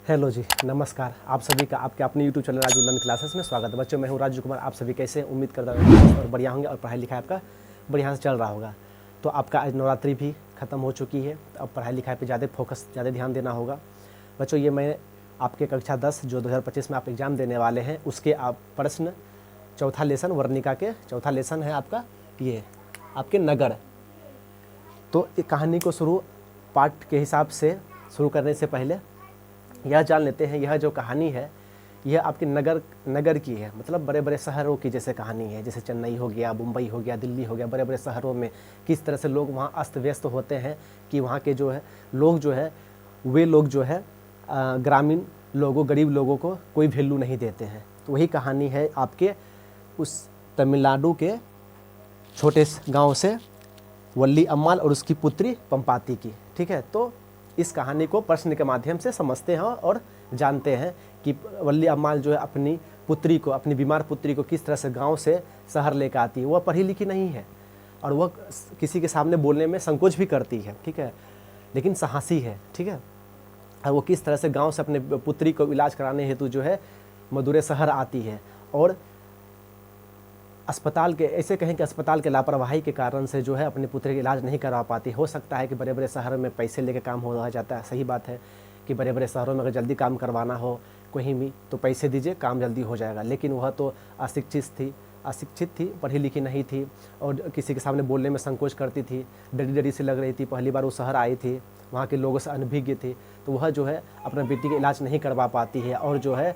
Hello जी, नमस्कार। आप सभी का आपके अपने YouTube channel Raju learn classes में स्वागत है। बच्चों, मैं हूं राजू कुमार। आप सभी कैसे हैं? उम्मीद करता हूं और बढ़िया होंगे और पढ़ाई लिखाई आपका बढ़िया से चल रहा होगा। तो आपका आज नवरात्रि भी ख़त्म हो चुकी है। अब पढ़ाई लिखाई पे ज़्यादा ध्यान देना होगा। बच्चों, ये मैं आपके कक्षा 10 जो 2025 में आप एग्ज़ाम देने वाले हैं उसके आप प्रश्न चौथा लेसन वर्णिका के चौथा लेसन है आपका ये आपके नगर। तो एक कहानी को पाठ के हिसाब से शुरू करने से पहले यह जान लेते हैं, यह जो कहानी है यह आपके नगर की है, मतलब बड़े बड़े शहरों की जैसे कहानी है। जैसे चेन्नई हो गया, मुंबई हो गया, दिल्ली हो गया, बड़े बड़े शहरों में किस तरह से लोग वहाँ अस्त व्यस्त होते हैं कि वहाँ के जो है लोग जो है वे लोग जो है ग्रामीण लोगों, गरीब लोगों को कोई वैल्यू नहीं देते हैं। तो वही कहानी है आपके उस तमिलनाडु के छोटे गाँव से वल्ली अम्माल और उसकी पुत्री पंपाती की। ठीक है, तो इस कहानी को प्रश्न के माध्यम से समझते हैं और जानते हैं कि वल्ली अम्माल जो है अपनी पुत्री को, अपनी बीमार पुत्री को किस तरह से गांव से शहर लेकर आती है। वह पढ़ी लिखी नहीं है और वह किसी के सामने बोलने में संकोच भी करती है, ठीक है, लेकिन साहसी है। ठीक है, और वो किस तरह से गांव से अपने पुत्री को इलाज कराने हेतु जो है मदुरै शहर आती है। और अस्पताल के, ऐसे कहें कि अस्पताल के लापरवाही के कारण से जो है अपने पुत्र का इलाज नहीं करा पाती। हो सकता है कि बड़े बड़े शहरों में पैसे लेके काम हो जाता है। सही बात है कि बड़े बड़े शहरों में अगर जल्दी काम करवाना हो कहीं भी तो पैसे दीजिए, काम जल्दी हो जाएगा। लेकिन वह तो अशिक्षित थी, पढ़ी लिखी नहीं थी और किसी के सामने बोलने में संकोच करती थी, डरी डरी से लग रही थी। पहली बार वो शहर आई थी, वहाँ के लोगों से अनभिज्ञ थी, तो वह जो है अपना बेटी का इलाज नहीं करवा पाती है और जो है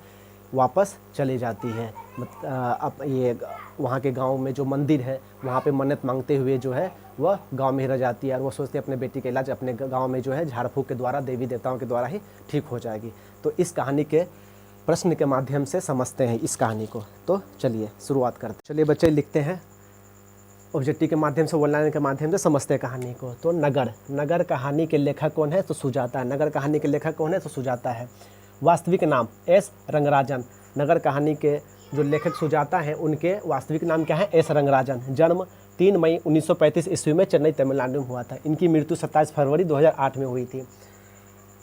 वापस चली जाती है। अब ये वहाँ के गांव में जो मंदिर है वहाँ पे मन्नत मांगते हुए जो है वह गांव में ही रह जाती है और वो सोचती है अपने बेटी का इलाज अपने गांव में जो है झाड़ फूँक के द्वारा, देवी देवताओं के द्वारा ही ठीक हो जाएगी। तो इस कहानी के प्रश्न के माध्यम से समझते हैं इस कहानी को। तो चलिए शुरुआत करते हैं। चलिए बच्चे लिखते हैं, ऑब्जेक्टिव के माध्यम से, वर्णन के माध्यम से समझते हैं कहानी को। तो नगर कहानी के लेखक कौन है? तो सुजाता है। नगर कहानी के लेखक कौन है? तो सुजाता है। वास्तविक नाम एस रंगराजन। नगर कहानी के जो लेखक सुजाता हैं उनके वास्तविक नाम क्या है? एस रंगराजन। जन्म 3 मई 1935 ईस्वी में चेन्नई तमिलनाडु में हुआ था। इनकी मृत्यु 27 फरवरी 2008 में हुई थी।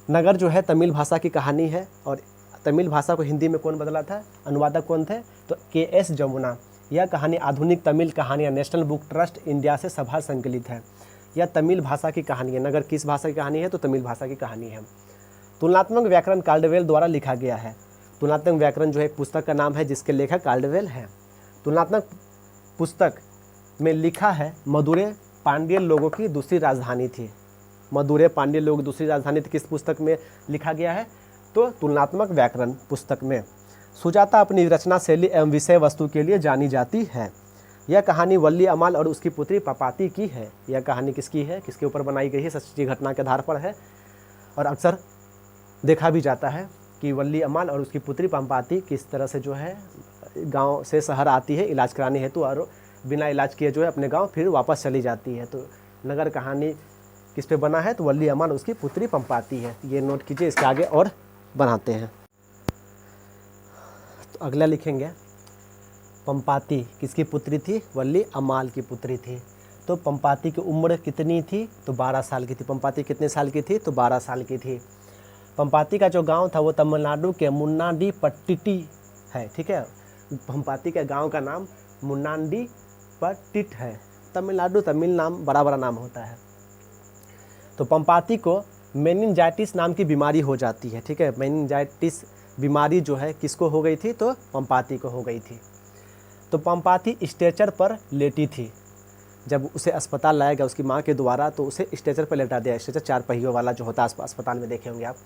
नगर जो है तमिल भाषा की कहानी है और तमिल भाषा को हिंदी में कौन बदला था? अनुवादक कौन थे? तो KS जमुना। यह कहानी आधुनिक तमिल कहानियाँ नेशनल बुक ट्रस्ट इंडिया से सभा संकलित है। यह तमिल भाषा की कहानी है। नगर किस भाषा की कहानी है? तो तमिल भाषा की कहानी है। तुलनात्मक व्याकरण काल्डवेल द्वारा लिखा गया है। तुलनात्मक व्याकरण जो है एक पुस्तक का नाम है जिसके लेखक काल्डवेल है। तुलनात्मक पुस्तक में लिखा है मदुरै पांड्य लोगों की दूसरी राजधानी थी। मदुरै पांड्य लोगों की दूसरी राजधानी थी किस पुस्तक में लिखा गया है? तो तुलनात्मक व्याकरण पुस्तक में। सुजाता अपनी रचना शैली एवं विषय वस्तु के लिए जानी जाती है। यह कहानी वल्ली अम्माल और उसकी पुत्री पंपाती की है। यह कहानी किसकी है? किसके ऊपर बनाई गई है? सच्ची घटना के आधार पर है और अक्सर देखा भी जाता है कि वल्ली अम्माल और उसकी पुत्री पंपाती किस तरह से जो है गांव से शहर आती है इलाज कराने हेतु और बिना इलाज किए जो है अपने गांव फिर वापस चली जाती है। तो नगर कहानी किस पे बना है? तो वल्ली अम्माल उसकी पुत्री पंपाती है। ये नोट कीजिए, इसके आगे और बनाते हैं। तो अगला लिखेंगे, पंपाती किसकी पुत्री थी? वल्ली अम्माल की पुत्री थी। तो पंपाती की उम्र कितनी थी? तो 12 साल की थी। पंपाती कितने साल की थी? तो 12 साल की थी। पंपाती का जो गांव था वो तमिलनाडु के मुन्नाडी पट्टिटी है। ठीक है, पंपाती के गांव का नाम मुन्नाडी पट्टिट है। तमिलनाडु तमिल नाम बड़ा नाम होता है। तो पंपाती को मेनिंजाइटिस नाम की बीमारी हो जाती है। ठीक है, मेनिंजाइटिस बीमारी जो है किसको हो गई थी? तो पंपाती को हो गई थी। तो पंपाती स्ट्रेचर पर लेटी थी। जब उसे अस्पताल लाया गया उसकी माँ के द्वारा तो उसे स्ट्रेचर पर लेटा दिया। स्ट्रेचर 4 पहियों वाला जो होता है अस्पताल में देखे होंगे आप।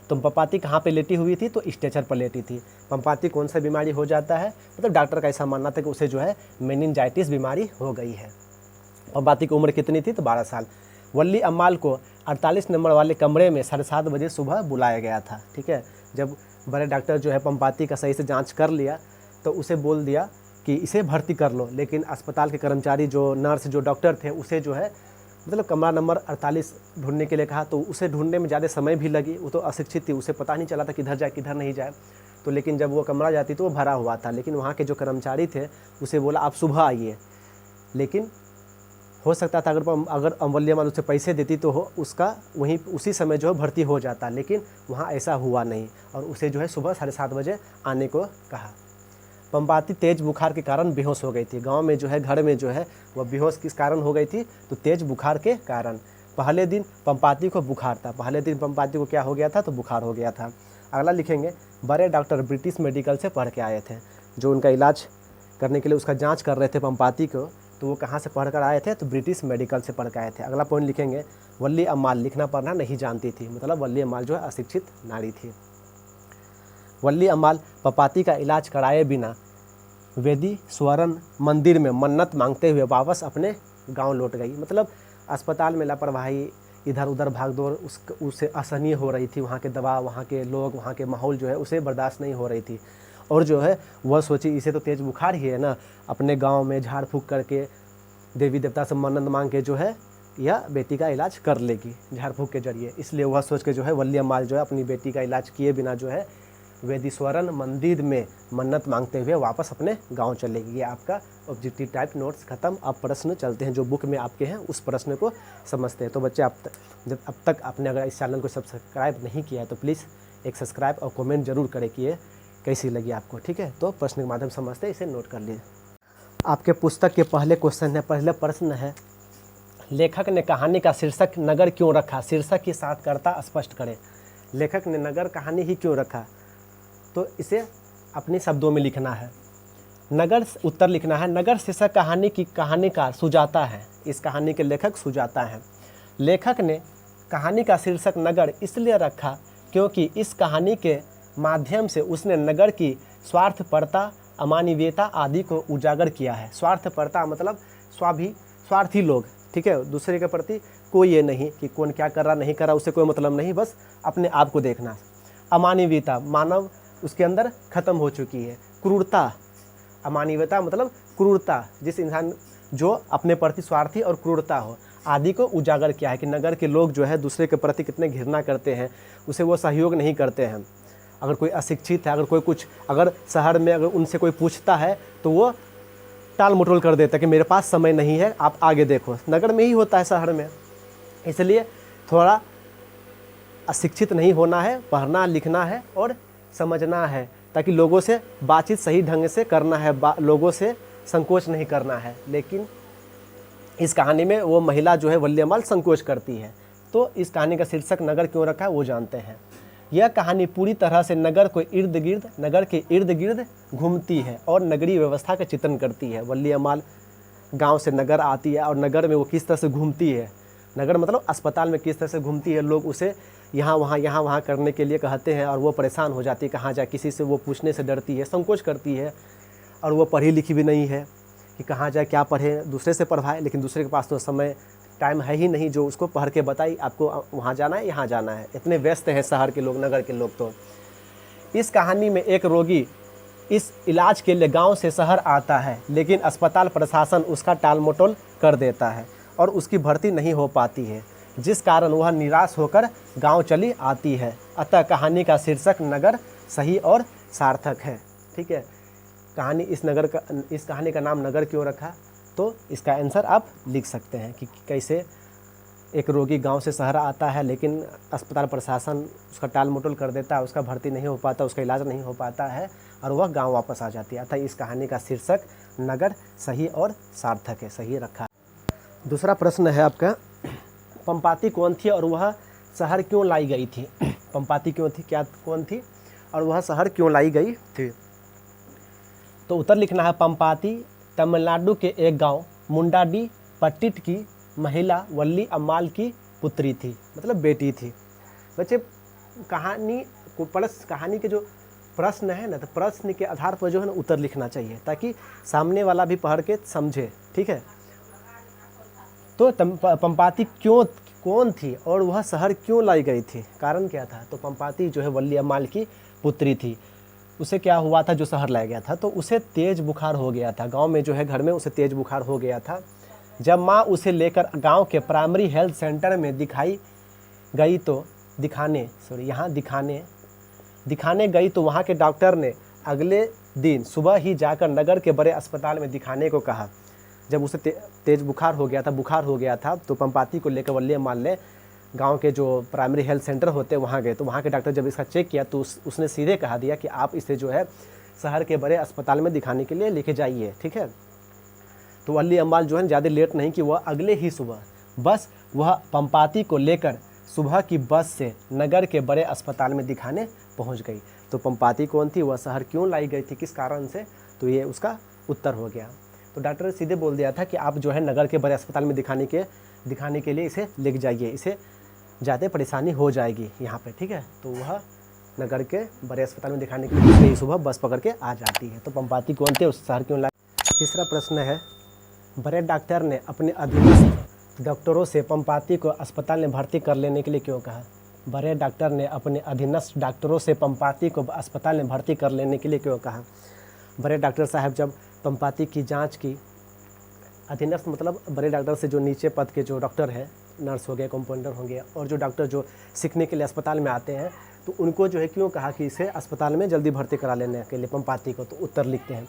तो पंपाती कहाँ पे लेटी हुई थी? तो स्ट्रेचर पर लेटी थी। पंपाती कौन सा बीमारी हो जाता है? मतलब डॉक्टर का ऐसा मानना था कि उसे जो है मेनिंजाइटिस बीमारी हो गई है। पंपाती की उम्र कितनी थी? तो 12 साल। वल्ली अम्माल को 48 नंबर वाले कमरे में 7:30 बजे सुबह बुलाया गया था। ठीक है, जब बड़े डॉक्टर जो है पंपाती का सही से जाँच कर लिया तो उसे बोल दिया कि इसे भर्ती कर लो। लेकिन अस्पताल के कर्मचारी जो नर्स जो डॉक्टर थे उसे जो है मतलब कमरा नंबर 48 ढूंढने के लिए कहा। तो उसे ढूंढने में ज़्यादा समय भी लगी। वो तो अशिक्षित थी, उसे पता नहीं चला था किधर जाए किधर नहीं जाए। तो लेकिन जब वो कमरा जाती तो वो भरा हुआ था। लेकिन वहाँ के जो कर्मचारी थे उसे बोला आप सुबह आइए। लेकिन हो सकता था अगर अमूल्यमाल उसे पैसे देती तो उसका वहीं उसी समय जो है भर्ती हो जाता, लेकिन वहाँ ऐसा हुआ नहीं और उसे जो है सुबह 7:30 बजे आने को कहा। पंपाती तेज बुखार के कारण बेहोश हो गई थी। गांव में जो है, घर में जो है, वह बेहोश किस कारण हो गई थी? तो तेज बुखार के कारण। पहले दिन पंपाती को बुखार था, पहले दिन पंपाती को क्या हो गया था? तो बुखार हो गया था। अगला लिखेंगे, बड़े डॉक्टर ब्रिटिश मेडिकल से पढ़ के आए थे, जो उनका इलाज करने के लिए उसका जांच कर रहे थे पंपाती को, तो वो कहाँ से पढ़ कर आए थे? तो ब्रिटिश मेडिकल से पढ़ के आए थे। अगला पॉइंट लिखेंगे, वल्ली अम्माल लिखना पढ़ना नहीं जानती थी, मतलब वल्ली अम्माल जो है अशिक्षित नारी थी। वल्ली अम्माल पंपाती का इलाज कराए बिना वेदी स्वर्ण मंदिर में मन्नत मांगते हुए वापस अपने गांव लौट गई। मतलब अस्पताल में लापरवाही, इधर उधर भागदौड़ उसे असहनीय हो रही थी। वहाँ के दवा, वहाँ के लोग, वहाँ के माहौल जो है उसे बर्दाश्त नहीं हो रही थी। और जो है वह सोची इसे तो तेज बुखार ही है ना, अपने गांव में झाड़ फूँक करके देवी देवता से मन्नत मांग के जो है यह बेटी का इलाज कर लेगी झाड़ फूँक के जरिए। इसलिए वह सोच के जो है वल्ली अम्माल जो है अपनी बेटी का इलाज किए बिना जो है वेदीश्वरन मंदिर में मन्नत मांगते हुए वापस अपने गांव चलेगी। ये आपका ऑब्जेक्टिव टाइप नोट्स खत्म। अब प्रश्न चलते हैं जो बुक में आपके हैं, उस प्रश्न को समझते हैं। तो बच्चे अब तक आपने अगर इस चैनल को सब्सक्राइब नहीं किया है तो प्लीज़ एक सब्सक्राइब और कमेंट जरूर करें कि ये कैसी लगी आपको, ठीक है। तो प्रश्न के माध्यम समझते हैं, इसे नोट कर लीजिए। आपके पुस्तक के पहले क्वेश्चन है, पहले प्रश्न है, लेखक ने कहानी का शीर्षक नगर क्यों रखा? शीर्षक की सार्थकता स्पष्ट करें। लेखक ने नगर कहानी ही क्यों रखा? तो इसे अपने शब्दों में लिखना है। नगर उत्तर लिखना है। नगर शीर्षक कहानी की कहानीकार सुजाता है। इस कहानी के लेखक सुजाता हैं। लेखक ने कहानी का शीर्षक नगर इसलिए रखा क्योंकि इस कहानी के माध्यम से उसने नगर की स्वार्थपरता, अमानवीयता आदि को उजागर किया है। स्वार्थपरता मतलब स्वार्थी लोग, ठीक है, दूसरे के प्रति कोई ये नहीं कि कौन क्या कर रहा नहीं कर रहा, उससे कोई मतलब नहीं, बस अपने आप को देखना। अमानवीयता, मानव उसके अंदर खत्म हो चुकी है। क्रूरता, अमानवीयता मतलब क्रूरता, जिस इंसान जो अपने प्रति स्वार्थी और क्रूरता हो आदि को उजागर किया है कि नगर के लोग जो है दूसरे के प्रति कितने घृणा करते हैं, उसे वो सहयोग नहीं करते हैं। अगर कोई अशिक्षित है, अगर शहर में अगर उनसे कोई पूछता है तो वो टाल मटोल कर देता है कि मेरे पास समय नहीं है, आप आगे देखो। नगर में ही होता है, शहर में। इसलिए थोड़ा अशिक्षित नहीं होना है, पढ़ना लिखना है और समझना है, ताकि लोगों से बातचीत सही ढंग से करना है, लोगों से संकोच नहीं करना है। लेकिन इस कहानी में वो महिला जो है वल्ली अम्माल संकोच करती है। तो इस कहानी का शीर्षक नगर क्यों रखा है वो जानते हैं। यह कहानी पूरी तरह से नगर के इर्द गिर्द घूमती है और नगरीय व्यवस्था का चित्रण करती है। वल्ली अम्माल गांव से नगर आती है और नगर में वो किस तरह से घूमती है, नगर मतलब अस्पताल में किस तरह से घूमती है, लोग उसे यहाँ वहाँ करने के लिए कहते हैं और वो परेशान हो जाती है, कहाँ जाए, किसी से वो पूछने से डरती है, संकोच करती है। और वो पढ़ी लिखी भी नहीं है कि कहाँ जाए, क्या पढ़े, दूसरे से पढ़वाए, लेकिन दूसरे के पास तो समय टाइम है ही नहीं जो उसको पढ़ के बताई आपको वहाँ जाना है, यहाँ जाना है। इतने व्यस्त हैं शहर के लोग, नगर के लोग। तो इस कहानी में एक रोगी इस इलाज के लिए गांव से शहर आता है, लेकिन अस्पताल प्रशासन उसका टाल मटोल कर देता है और उसकी भर्ती नहीं हो पाती है, जिस कारण वह निराश होकर गांव चली आती है। अतः कहानी का शीर्षक नगर सही और सार्थक है, ठीक है। इस कहानी का नाम नगर क्यों रखा? तो इसका आंसर आप लिख सकते हैं कि कैसे एक रोगी गांव से शहर आता है, लेकिन अस्पताल प्रशासन उसका टाल मटोल कर देता है, उसका भर्ती नहीं हो पाता, उसका इलाज नहीं हो पाता है और वह गांव वापस आ जाती है। अतः इस कहानी का शीर्षक नगर सही और सार्थक है, सही रखा। दूसरा प्रश्न है आपका, पंपाती कौन थी और वह शहर क्यों लाई गई थी? पंपाती कौन थी और वह शहर क्यों लाई गई थी? तो उत्तर लिखना है, पंपाती तमिलनाडु के एक गांव मुंडाडी पट्टिट की महिला वल्ली अम्माल की पुत्री थी, मतलब बेटी थी। बच्चे कहानी के जो प्रश्न है ना, तो प्रश्न के आधार पर जो है ना उत्तर लिखना चाहिए, ताकि सामने वाला भी पढ़ के समझे, ठीक है। तो पंपाती कौन थी और वह शहर क्यों लाई गई थी? कारण क्या था? तो पंपाती जो है वल्ली अम्माल की पुत्री थी। उसे क्या हुआ था जो शहर लाया गया था? तो उसे तेज बुखार हो गया था। गांव में जो है घर में उसे तेज बुखार हो गया था। जब माँ उसे लेकर गांव के प्राइमरी हेल्थ सेंटर में दिखाने गई तो वहाँ के डॉक्टर ने अगले दिन सुबह ही जाकर नगर के बड़े अस्पताल में दिखाने को कहा। जब उसे तेज़ बुखार हो गया था तो पंपाती को लेकर वल्ली अम्माल ने गांव के जो प्राइमरी हेल्थ सेंटर होते हैं वहाँ गए। तो वहाँ के डॉक्टर जब इसका चेक किया तो उसने सीधे कहा दिया कि आप इसे जो है शहर के बड़े अस्पताल में दिखाने के लिए लेके जाइए, ठीक है। तो वल्ली अम्माल जो है ज़्यादा लेट नहीं कि वह अगले ही सुबह बस वह पंपाती को लेकर सुबह की बस से नगर के बड़े अस्पताल में दिखाने पहुंच गई। तो पंपाती कौन थी, वह शहर क्यों लाई गई थी, किस कारण से, तो ये उसका उत्तर हो गया। तो डॉक्टर ने सीधे बोल दिया था कि आप जो है नगर के बड़े अस्पताल में दिखाने के लिए इसे लेके जाइए, इसे ज़्यादा परेशानी हो जाएगी यहाँ पे, ठीक है। तो वह नगर के बड़े अस्पताल में दिखाने के लिए ही सुबह बस पकड़ के आ जाती है। तो पंपाती कौन थे, उस शहर क्यों लाई। तीसरा प्रश्न है, बड़े डॉक्टर ने अपने अधीनस्थ डॉक्टरों से पंपाती को अस्पताल में भर्ती कर लेने के लिए क्यों कहा। बड़े डॉक्टर ने अपने अधीनस्थ डॉक्टरों से पंपाती को अस्पताल में भर्ती कर लेने के लिए क्यों कहा। बड़े डॉक्टर साहब जब पंपाती की जांच की, अधीनस्थ मतलब बड़े डॉक्टर से जो नीचे पद के जो डॉक्टर हैं, नर्स हो गए, कंपाउंडर होंगे, और जो डॉक्टर जो सीखने के लिए अस्पताल में आते हैं, तो उनको जो है क्यों कहा कि इसे अस्पताल में जल्दी भर्ती करा लेने के लिए पंपाती को। तो उत्तर लिखते हैं,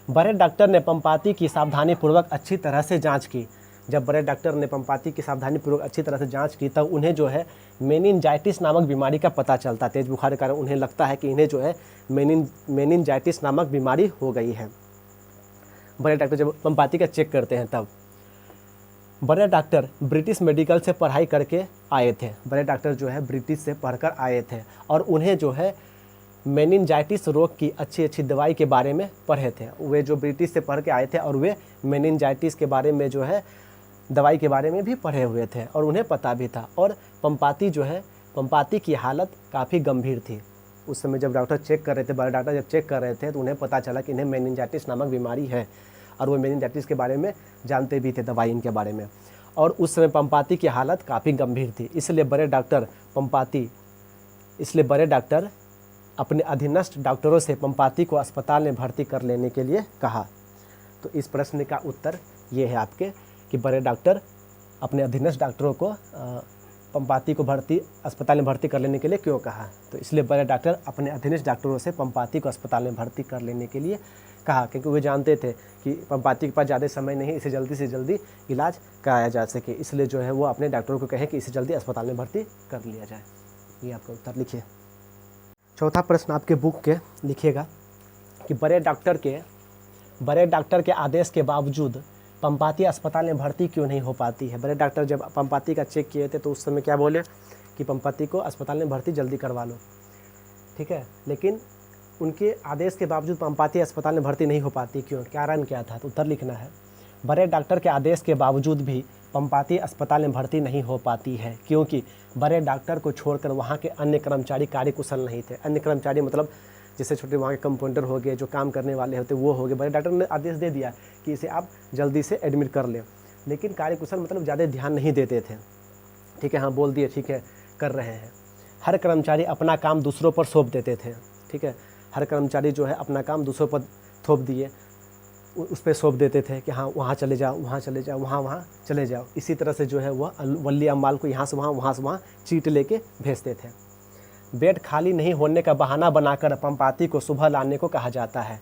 बड़े डॉक्टर ने पंपाती की सावधानीपूर्वक अच्छी तरह से जांच की। जब बड़े डॉक्टर ने पंपाती की सावधानीपूर्वक अच्छी तरह से जांच की तब उन्हें जो है मेनिनजाइटिस नामक बीमारी का पता चलता। तेज बुखार के कारण उन्हें लगता है कि इन्हें जो है मेनिनजाइटिस नामक बीमारी हो गई है। बड़े डॉक्टर जब पंपाती का चेक करते हैं तब बड़े डॉक्टर ब्रिटिश मेडिकल से पढ़ाई करके आए थे। बड़े डॉक्टर जो है ब्रिटिश से पढ़कर आए थे और उन्हें जो है मेनिनजाइटिस रोग की अच्छी अच्छी दवाई के बारे में पढ़े थे। वे जो ब्रिटिश से पढ़ के आए थे और वे मेनिनजाइटिस के बारे में जो है दवाई के बारे में भी पढ़े हुए थे और उन्हें पता भी था। और पंपाती की हालत काफ़ी गंभीर थी। उस समय जब डॉक्टर चेक कर रहे थे, बड़े डॉक्टर जब चेक कर रहे थे तो उन्हें पता चला कि इन्हें मेनिनजाइटिस नामक बीमारी है और वो मेनिनजाइटिस के बारे में जानते भी थे, दवाई इनके बारे में। और उस समय पंपाती की हालत काफ़ी गंभीर थी, इसलिए बड़े डॉक्टर अपने अधीनस्थ डॉक्टरों से पंपाती को अस्पताल में भर्ती कर लेने के लिए कहा। तो इस प्रश्न का उत्तर ये है आपके कि बड़े डॉक्टर अपने अधीनस्थ डॉक्टरों को पंपाती को अस्पताल में भर्ती कर लेने के लिए क्यों कहा। तो इसलिए बड़े डॉक्टर अपने अधीनस्थ डॉक्टरों से पंपाती को अस्पताल में भर्ती कर लेने के लिए कहा, क्योंकि वे जानते थे कि पंपाती के पास ज़्यादा समय नहीं, इसे जल्दी से जल्दी इलाज कराया जा सके। इसलिए जो है वो अपने डॉक्टरों को कहे कि इसे जल्दी अस्पताल में भर्ती कर लिया जाए। ये आपका उत्तर लिखिए। चौथा प्रश्न आपके बुक के लिखिएगा कि बड़े डॉक्टर के आदेश के बावजूद पंपाती अस्पताल में भर्ती क्यों नहीं हो पाती है। बड़े डॉक्टर जब पंपाती का चेक किए थे तो उस समय क्या बोले कि पंपाती को अस्पताल में भर्ती जल्दी करवा लो, ठीक है। लेकिन उनके आदेश के बावजूद पंपाती अस्पताल में भर्ती नहीं हो पाती, क्यों, कारण क्या था। तो उत्तर लिखना है, बड़े डॉक्टर के आदेश के बावजूद भी पंपाती अस्पताल में भर्ती नहीं हो पाती है क्योंकि बड़े डॉक्टर को छोड़कर वहाँ के अन्य कर्मचारी कार्यकुशल नहीं थे। अन्य कर्मचारी मतलब जैसे छोटे वहाँ के कंपाउंडर हो गए, जो काम करने वाले होते वो हो गए। बड़े डॉक्टर ने आदेश दे दिया कि इसे आप जल्दी से एडमिट कर लें, लेकिन कार्यकुशल मतलब ज़्यादा ध्यान नहीं देते थे, ठीक है। हाँ, बोल दिए, ठीक है, कर रहे हैं। हर कर्मचारी अपना काम दूसरों पर सौंप देते थे, ठीक है। हर कर्मचारी जो है अपना काम दूसरों पर थोप दिए, उस पर सौंप देते थे कि हाँ वहाँ चले जाओ, वहाँ चले जाओ, वहाँ चले जाओ। इसी तरह से जो है वह वल्ली अम्माल को यहाँ से वहाँ चीट लेके भेजते थे। बेड खाली नहीं होने का बहाना बनाकर पंपाती को सुबह लाने को कहा जाता है।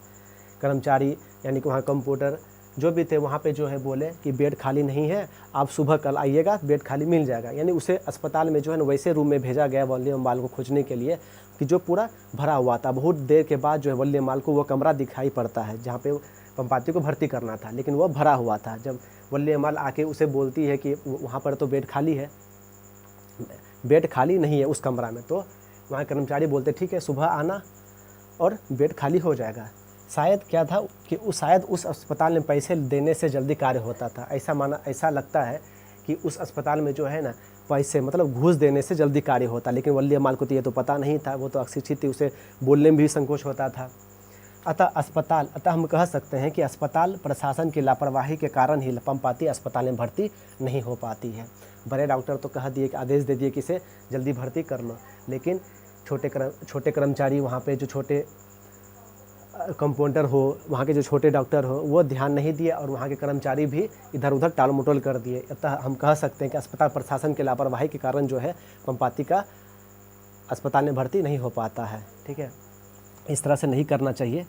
कर्मचारी यानी कि वहाँ कंप्यूटर जो भी थे वहाँ पे जो है बोले कि बेड खाली नहीं है, आप सुबह कल आइएगा, बेड खाली मिल जाएगा। यानी उसे अस्पताल में जो है ना वैसे रूम में भेजा गया वल्ली अम्माल को खोजने के लिए कि जो पूरा भरा हुआ था। बहुत देर के बाद जो है वल्ली अम्माल को वो कमरा दिखाई पड़ता है जहाँ पे पंपाती को भर्ती करना था, लेकिन वो भरा हुआ था। जब वल्ली अम्माल आके उसे बोलती है कि वहाँ पर तो बेड खाली है, बेड खाली नहीं है उस कमरा में, तो वहाँ कर्मचारी बोलते ठीक है सुबह आना और बेड खाली हो जाएगा। शायद क्या था कि शायद उस अस्पताल में पैसे देने से जल्दी कार्य होता था। ऐसा लगता है कि उस अस्पताल में जो है ना पैसे मतलब घूस देने से जल्दी कार्य होता, लेकिन वल्ली अम्माल को तो ये तो पता नहीं था, वो तो अशिक्षित थी, उसे बोलने में भी संकोच होता था। अतः हम कह सकते हैं कि अस्पताल प्रशासन की लापरवाही के कारण ही पंपाती अस्पताल में भर्ती नहीं हो पाती है। बड़े डॉक्टर तो कह दिए कि आदेश दे दिए कि इसे जल्दी भर्ती कर लो, लेकिन छोटे कर्मचारी वहाँ पे जो छोटे कंपाउंडर हो, वहाँ के जो छोटे डॉक्टर हो, वो ध्यान नहीं दिए और वहाँ के कर्मचारी भी इधर उधर टाल मटोल कर दिए। अतः हम कह सकते हैं कि अस्पताल प्रशासन के लापरवाही के कारण जो है पंपाती का अस्पताल में भर्ती नहीं हो पाता है, ठीक है। इस तरह से नहीं करना चाहिए।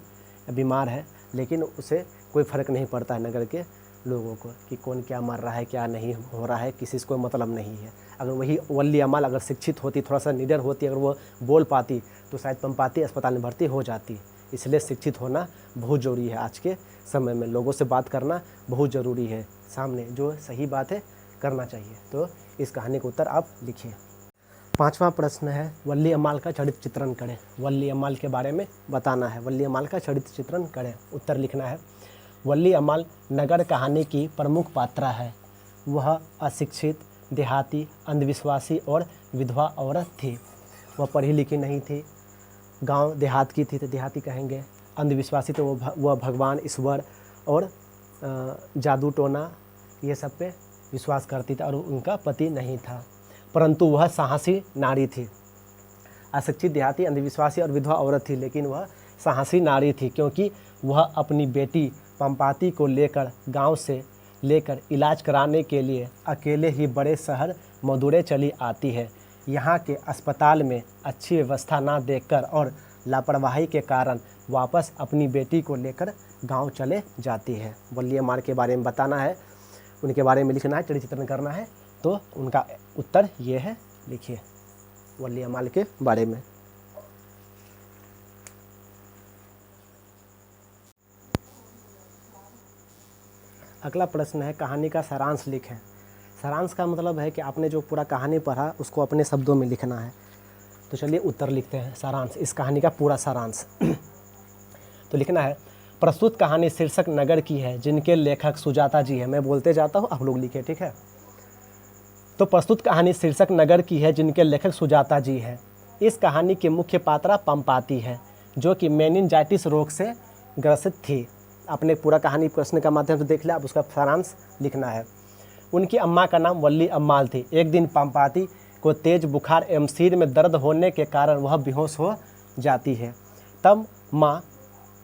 बीमार है लेकिन उसे कोई फ़र्क नहीं पड़ता है नगर के लोगों को कि कौन क्या मर रहा है, क्या नहीं हो रहा है, किसी से कोई मतलब नहीं है। अगर वही वल्ली अमाल अगर शिक्षित होती, थोड़ा सा निडर होती, अगर वो बोल पाती तो शायद पंपाती अस्पताल में भर्ती हो जाती। इसलिए शिक्षित होना बहुत ज़रूरी है। आज के समय में लोगों से बात करना बहुत ज़रूरी है, सामने जो सही बात है करना चाहिए। तो इस कहानी का उत्तर आप लिखिए। 5वां प्रश्न है, वल्ली अमाल का चरित्र चित्रण करें। वल्ली अमाल के बारे में बताना है, वल्ली अमाल का चरित्र चित्रण करें। उत्तर लिखना है, वल्ली अमाल नगर कहानी की प्रमुख पात्रा है। वह अशिक्षित, देहाती, अंधविश्वासी और विधवा औरत थी। वह पढ़ी लिखी नहीं थी, गांव देहात की थी तो देहाती कहेंगे। अंधविश्वासी तो वह भगवान, ईश्वर और जादू टोना ये सब पे विश्वास करती थी और उनका पति नहीं था। परंतु वह साहसी नारी थी। अशिक्षित, देहाती, अंधविश्वासी और विधवा औरत थी, लेकिन वह साहसी नारी थी क्योंकि वह अपनी बेटी पंपाती को लेकर गांव से लेकर इलाज कराने के लिए अकेले ही बड़े शहर मदुरै चली आती है। यहाँ के अस्पताल में अच्छी व्यवस्था ना देखकर और लापरवाही के कारण वापस अपनी बेटी को लेकर गांव चले जाती है। वल्ली अमाल के बारे में बताना है, उनके बारे में लिखना है, चरित्र चित्रण करना है। तो उनका उत्तर ये है, लिखिए वल्ली अमाल के बारे में। अगला प्रश्न है, कहानी का सारांश लिखें। सारांश का मतलब है कि आपने जो पूरा कहानी पढ़ा उसको अपने शब्दों में लिखना है। तो चलिए उत्तर लिखते हैं, सारांश, इस कहानी का पूरा सारांश। तो लिखना है, प्रस्तुत कहानी शीर्षक नगर की है जिनके लेखक सुजाता जी है। मैं बोलते जाता हूँ, आप लोग लिखे, ठीक है। तो प्रस्तुत कहानी शीर्षक नगर की है जिनके लेखक सुजाता जी है। इस कहानी की मुख्य पात्रा पंपाती है जो कि मेनिनजाइटिस रोग से ग्रसित थी। आपने पूरा कहानी प्रश्न का माध्यम से देख लिया, अब उसका सारांश लिखना है। उनकी अम्मा का नाम वल्ली अम्माल थी। एक दिन पंपाती को तेज बुखार एवं सिर में दर्द होने के कारण वह बेहोश हो जाती है। तब माँ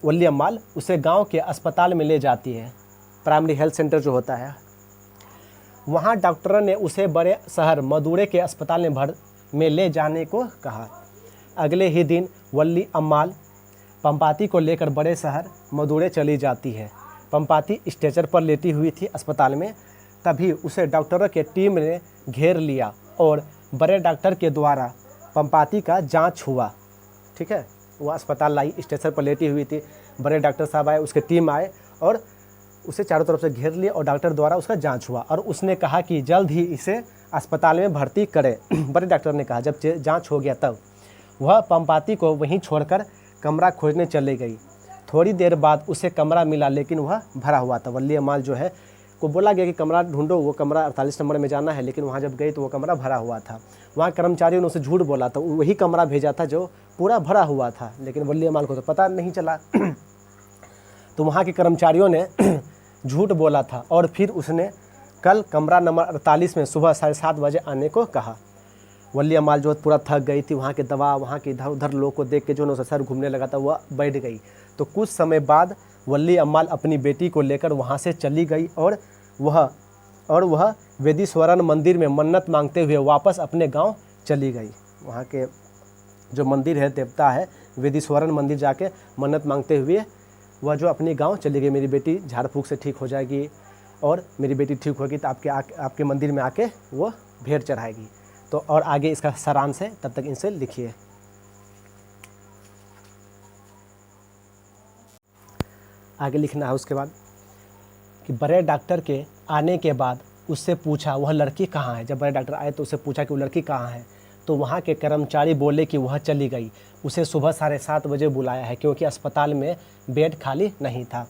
वल्ली अम्माल उसे गांव के अस्पताल में ले जाती है, प्राइमरी हेल्थ सेंटर जो होता है। वहाँ डॉक्टर ने उसे बड़े शहर मदुरै के अस्पताल में ले जाने को कहा। अगले ही दिन वल्ली अम्माल पंपाती को लेकर बड़े शहर मदुरै चली जाती है। पंपाती स्ट्रेचर पर लेटी हुई थी अस्पताल में। तभी उसे डॉक्टरों की टीम ने घेर लिया और बड़े डॉक्टर के द्वारा पंपाती का जांच हुआ, ठीक है। वह अस्पताल लाई, स्ट्रेचर पर लेटी हुई थी, बड़े डॉक्टर साहब आए, उसके टीम आए और उसे चारों तरफ से घेर लिया और डॉक्टर द्वारा उसका जांच हुआ और उसने कहा कि जल्द ही इसे अस्पताल में भर्ती करें। बड़े डॉक्टर ने कहा। जब जांच हो गया तब वह पंपाती को वहीं छोड़कर कमरा खोजने चले गई। थोड़ी देर बाद उसे कमरा मिला, लेकिन वह भरा हुआ था। वल्ली अम्माल जो है को बोला गया कि कमरा ढूंढो, वो कमरा 48 नंबर में जाना है, लेकिन वहाँ जब गई तो वो कमरा भरा हुआ था। वहाँ कर्मचारियों ने उसे झूठ बोला था, वही कमरा भेजा था जो पूरा भरा हुआ था, लेकिन वल्ली अम्माल को तो पता नहीं चला। तो वहाँ के कर्मचारियों ने झूठ बोला था और फिर उसने कल कमरा नंबर 48 में सुबह 7:30 बजे आने को कहा। वल्ली अम्माल जो पूरा थक गई थी, वहाँ के दवा, वहाँ के इधर उधर लोग को देख के जो उसका सर घूमने लगा था, वह बैठ गई। तो कुछ समय बाद वल्ली अम्माल अपनी बेटी को लेकर वहाँ से चली गई और वह वेदीश्वरन मंदिर में मन्नत मांगते हुए वापस अपने गांव चली गई। वहाँ के जो मंदिर है, देवता है, वेदीश्वरन मंदिर जाके मन्नत मांगते हुए वह जो अपने गांव चली गई। मेरी बेटी झाड़ फूँक से ठीक हो जाएगी और मेरी बेटी ठीक होगी तो आपके मंदिर में आके वो भेंट चढ़ाएगी। तो और आगे इसका सारांश है, तब तक इनसे लिखिए। आगे लिखना है उसके बाद कि बड़े डॉक्टर के आने के बाद उससे पूछा वह लड़की कहाँ है। जब बड़े डॉक्टर आए तो उससे पूछा कि वो लड़की कहाँ है, तो वहाँ के कर्मचारी बोले कि वह चली गई। उसे सुबह 7:30 बजे बुलाया है क्योंकि अस्पताल में बेड खाली नहीं था।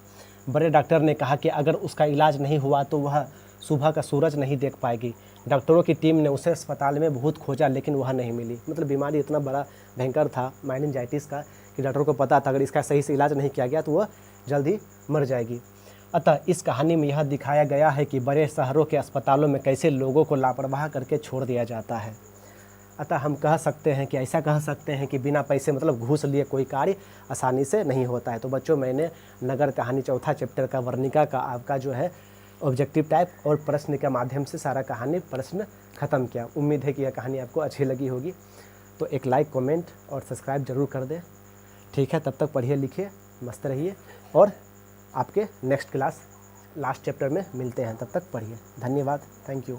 बड़े डॉक्टर ने कहा कि अगर उसका इलाज नहीं हुआ तो वह सुबह का सूरज नहीं देख पाएगी। डॉक्टरों की टीम ने उसे अस्पताल में बहुत खोजा, लेकिन वह नहीं मिली। मतलब बीमारी इतना बड़ा भयंकर था मेनिनजाइटिस का कि डॉक्टरों को पता था अगर इसका सही से इलाज नहीं किया गया तो वह जल्द ही मर जाएगी। अतः इस कहानी में यह दिखाया गया है कि बड़े शहरों के अस्पतालों में कैसे लोगों को लापरवाह करके छोड़ दिया जाता है। अतः हम कह सकते हैं कि ऐसा कह सकते हैं कि बिना पैसे मतलब घूस लिए कोई कार्य आसानी से नहीं होता है। तो बच्चों, मैंने नगर कहानी चौथा चैप्टर का वर्णिका का आपका जो है ऑब्जेक्टिव टाइप और प्रश्न के माध्यम से सारा कहानी प्रश्न ख़त्म किया। उम्मीद है कि यह कहानी आपको अच्छी लगी होगी। तो एक लाइक, कमेंट और सब्सक्राइब जरूर कर दें, ठीक है। तब तक पढ़िए लिखिए, मस्त रहिए और आपके नेक्स्ट क्लास लास्ट चैप्टर में मिलते हैं, तब तक पढ़िए। धन्यवाद, थैंक यू।